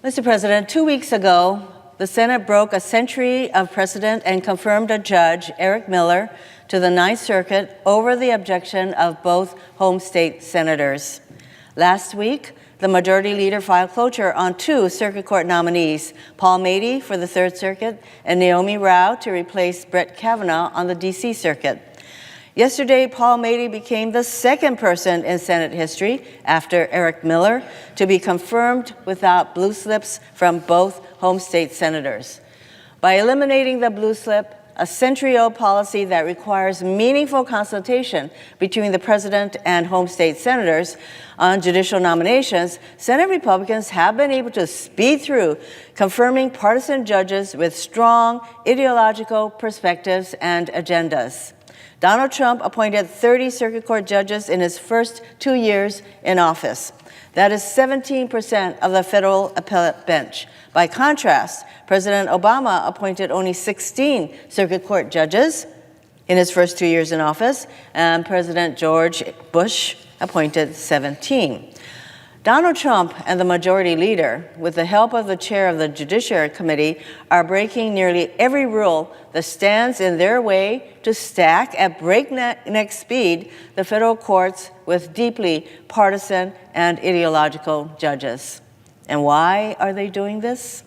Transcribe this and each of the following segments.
Mr. President, 2 weeks ago, the Senate broke a century of precedent and confirmed a judge, Eric Miller, to the Ninth Circuit over the objection of both home state senators. Last week, the Majority Leader filed cloture on 2 Circuit Court nominees, Paul Mady for the Third Circuit and Naomi Rao to replace Brett Kavanaugh on the D.C. Circuit. Yesterday, Paul Mady became the second person in Senate history, after Eric Miller, to be confirmed without blue slips from both home state senators. By eliminating the blue slip, a century-old policy that requires meaningful consultation between the president and home state senators on judicial nominations, Senate Republicans have been able to speed through confirming partisan judges with strong ideological perspectives and agendas. Donald Trump appointed 30 Circuit Court judges in his first 2 years in office. That is 17% of the federal appellate bench. By contrast, President Obama appointed only 16 Circuit Court judges in his first 2 years in office, and President George Bush appointed 17. Donald Trump and the Majority Leader, with the help of the chair of the Judiciary Committee, are breaking nearly every rule that stands in their way to stack at breakneck speed the federal courts with deeply partisan and ideological judges. And why are they doing this?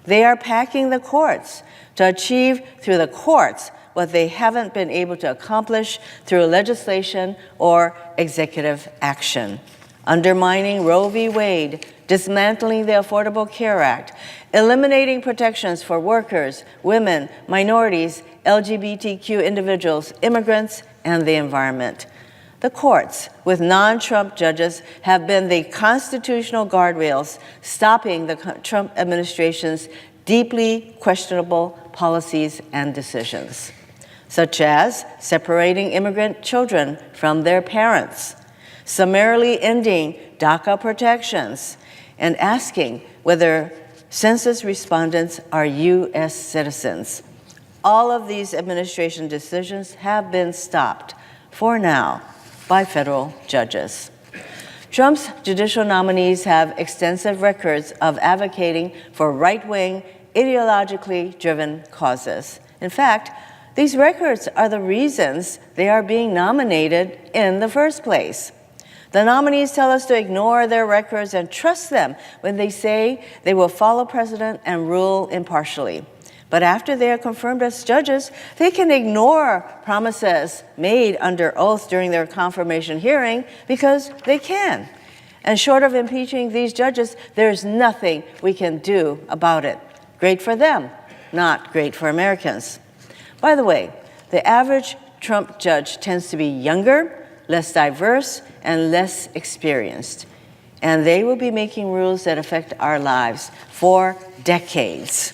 They are packing the courts to achieve through the courts what they haven't been able to accomplish through legislation or executive action. Undermining Roe v. Wade, dismantling the Affordable Care Act, eliminating protections for workers, women, minorities, LGBTQ individuals, immigrants, and the environment. The courts, with non-Trump judges, have been the constitutional guardrails stopping the Trump administration's deeply questionable policies and decisions, such as separating immigrant children from their parents, summarily ending DACA protections, and asking whether census respondents are U.S. citizens. All of these administration decisions have been stopped, for now, by federal judges. Trump's judicial nominees have extensive records of advocating for right-wing, ideologically driven causes. In fact, these records are the reasons they are being nominated in the first place. The nominees tell us to ignore their records and trust them when they say they will follow precedent and rule impartially. But after they are confirmed as judges, they can ignore promises made under oath during their confirmation hearing because they can. And short of impeaching these judges, there's nothing we can do about it. Great for them, not great for Americans. By the way, the average Trump judge tends to be younger, less diverse, and less experienced. And they will be making rules that affect our lives for decades.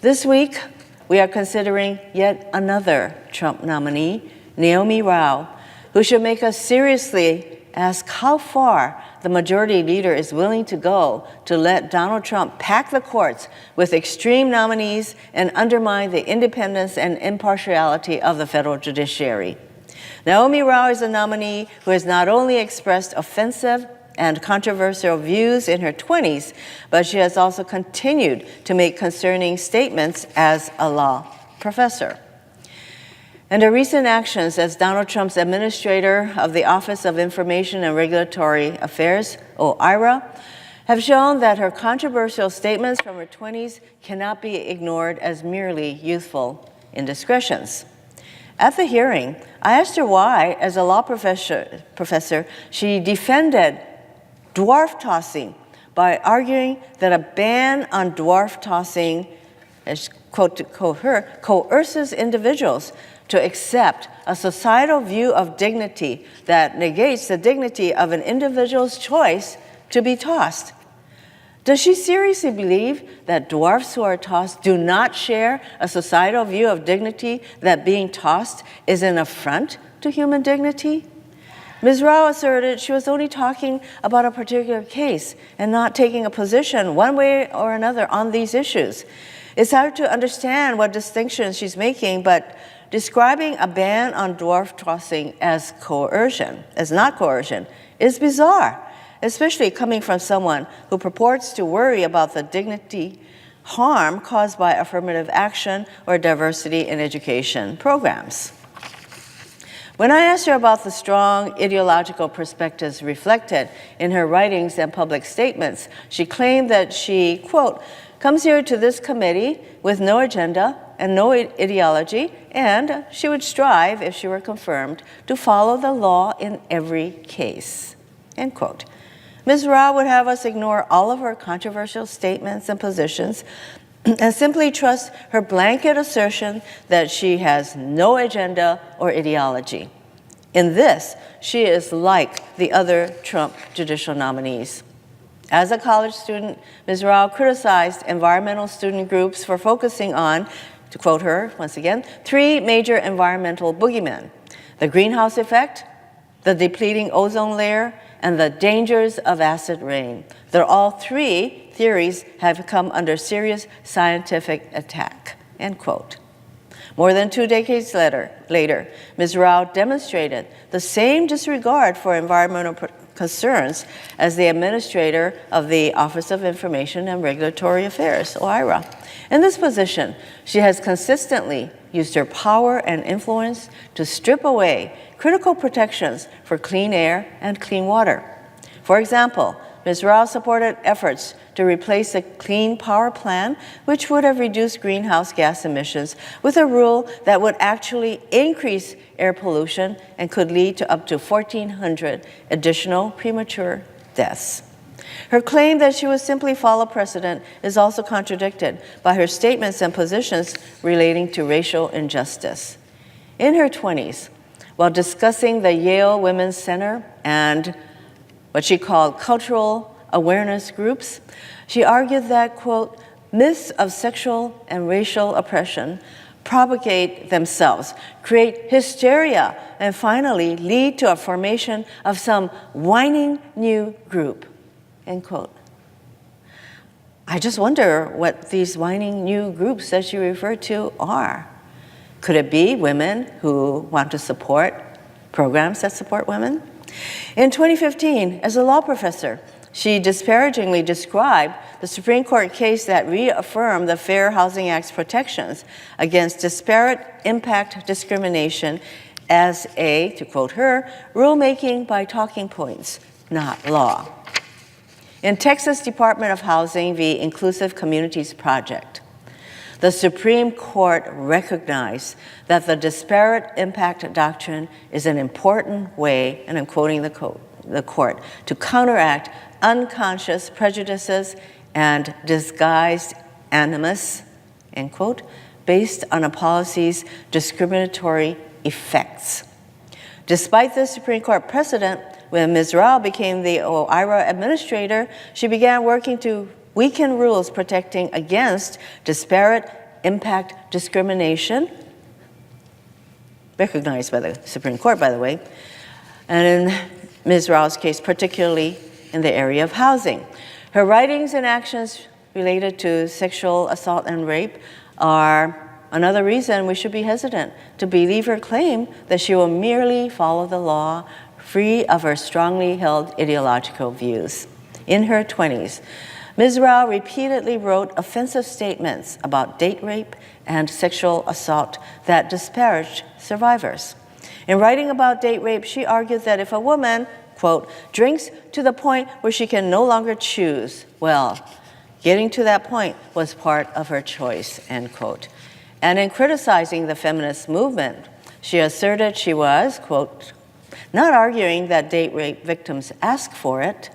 This week, we are considering yet another Trump nominee, Naomi Rao, who should make us seriously ask how far the Majority Leader is willing to go to let Donald Trump pack the courts with extreme nominees and undermine the independence and impartiality of the federal judiciary. Naomi Rao is a nominee who has not only expressed offensive and controversial views in her 20s, but she has also continued to make concerning statements as a law professor. And her recent actions as Donald Trump's administrator of the Office of Information and Regulatory Affairs, OIRA, have shown that her controversial statements from her 20s cannot be ignored as merely youthful indiscretions. At the hearing, I asked her why, as a law professor, she defended dwarf tossing by arguing that a ban on dwarf tossing, as quote to quote her, coerces individuals to accept a societal view of dignity that negates the dignity of an individual's choice to be tossed. Does she seriously believe that dwarfs who are tossed do not share a societal view of dignity, that being tossed is an affront to human dignity? Ms. Rao asserted she was only talking about a particular case and not taking a position one way or another on these issues. It's hard to understand what distinctions she's making, but describing a ban on dwarf tossing as coercion, as not coercion, is bizarre, especially coming from someone who purports to worry about the dignity harm caused by affirmative action or diversity in education programs. When I asked her about the strong ideological perspectives reflected in her writings and public statements, she claimed that she, quote, comes here to this committee with no agenda and no ideology, and she would strive, if she were confirmed, to follow the law in every case, end quote. Ms. Rao would have us ignore all of her controversial statements and positions and simply trust her blanket assertion that she has no agenda or ideology. In this, she is like the other Trump judicial nominees. As a college student, Ms. Rao criticized environmental student groups for focusing on, to quote her once again, 3 major environmental boogeymen: the greenhouse effect, the depleting ozone layer, and the dangers of acid rain. They're all 3 theories have come under serious scientific attack, end quote. More than 2 decades later, Ms. Rao demonstrated the same disregard for environmental concerns as the administrator of the Office of Information and Regulatory Affairs, OIRA. In this position, she has consistently used her power and influence to strip away critical protections for clean air and clean water. For example, Ms. Rao supported efforts to replace the Clean Power Plan, which would have reduced greenhouse gas emissions, with a rule that would actually increase air pollution and could lead to up to 1,400 additional premature deaths. Her claim that she would simply follow precedent is also contradicted by her statements and positions relating to racial injustice. In her 20s, while discussing the Yale Women's Center and what she called cultural awareness groups, she argued that, quote, myths of sexual and racial oppression propagate themselves, create hysteria, and finally lead to a formation of some whining new group, end quote. I just wonder what these whining new groups that she referred to are. Could it be women who want to support programs that support women? In 2015, as a law professor, she disparagingly described the Supreme Court case that reaffirmed the Fair Housing Act's protections against disparate impact discrimination as a, to quote her, rulemaking by talking points, not law. In Texas Department of Housing v. Inclusive Communities Project, the Supreme Court recognized that the disparate impact doctrine is an important way, and I'm quoting the court, to counteract unconscious prejudices and disguised animus, end quote, based on a policy's discriminatory effects. Despite the Supreme Court precedent, when Ms. Rao became the OIRA administrator, she began working to weaken rules protecting against disparate impact discrimination, recognized by the Supreme Court, by the way, and in Ms. Rao's case, particularly in the area of housing. Her writings and actions related to sexual assault and rape are another reason we should be hesitant to believe her claim that she will merely follow the law free of her strongly held ideological views. In her 20s, Ms. Rao repeatedly wrote offensive statements about date rape and sexual assault that disparaged survivors. In writing about date rape, she argued that if a woman, quote, drinks to the point where she can no longer choose, well, getting to that point was part of her choice, end quote. And in criticizing the feminist movement, she asserted she was, quote, not arguing that date rape victims ask for it,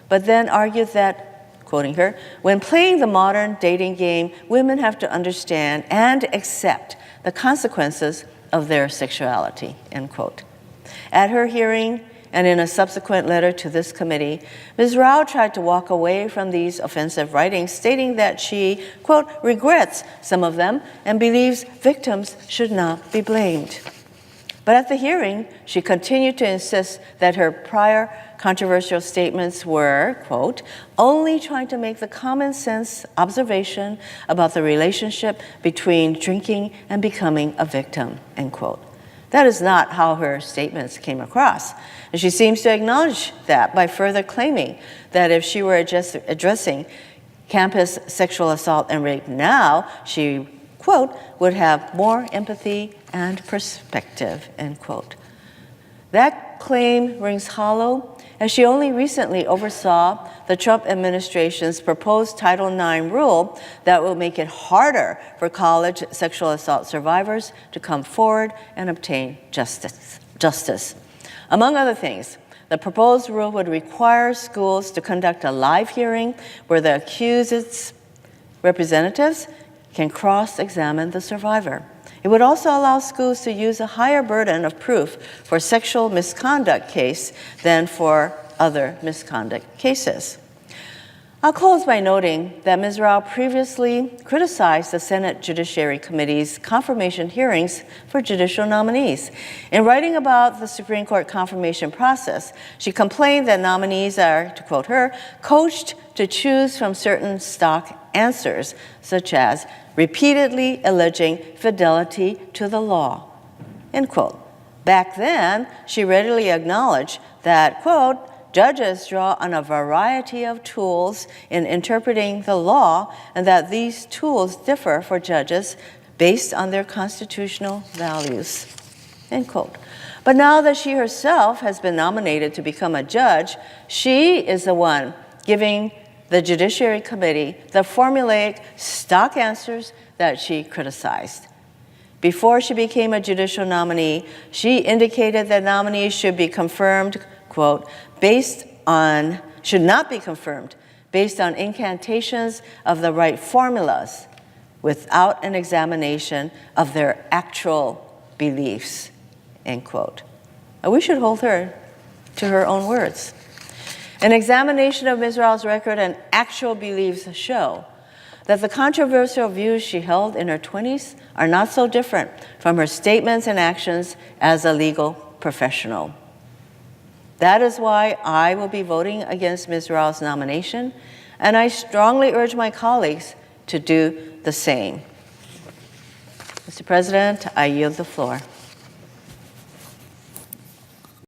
but then argued that, quoting her, when playing the modern dating game, women have to understand and accept the consequences of their sexuality, end quote. At her hearing, and in a subsequent letter to this committee, Ms. Rao tried to walk away from these offensive writings, stating that she, quote, regrets some of them and believes victims should not be blamed. But at the hearing, she continued to insist that her prior controversial statements were, quote, only trying to make the common sense observation about the relationship between drinking and becoming a victim, end quote. That is not how her statements came across. And she seems to acknowledge that by further claiming that if she were addressing campus sexual assault and rape now, she, quote, would have more empathy and perspective, end quote. That claim rings hollow, as she only recently oversaw the Trump administration's proposed Title IX rule that will make it harder for college sexual assault survivors to come forward and obtain justice. Among other things, the proposed rule would require schools to conduct a live hearing where the accused's representatives can cross-examine the survivor. It would also allow schools to use a higher burden of proof for sexual misconduct case than for other misconduct cases. I'll close by noting that Ms. Rao previously criticized the Senate Judiciary Committee's confirmation hearings for judicial nominees. In writing about the Supreme Court confirmation process, she complained that nominees are, to quote her, coached to choose from certain stock answers, such as repeatedly alleging fidelity to the law, end quote. Back then, she readily acknowledged that, quote, judges draw on a variety of tools in interpreting the law, and that these tools differ for judges based on their constitutional values, end quote. But now that she herself has been nominated to become a judge, she is the one giving the Judiciary Committee the formulaic stock answers that she criticized. Before she became a judicial nominee, she indicated that nominees should be confirmed, quote, should not be confirmed based on incantations of the right formulas without an examination of their actual beliefs, end quote. And we should hold her to her own words. An examination of Ms. Rao's record and actual beliefs show that the controversial views she held in her 20s are not so different from her statements and actions as a legal professional. That is why I will be voting against Ms. Rao's nomination, and I strongly urge my colleagues to do the same. Mr. President, I yield the floor.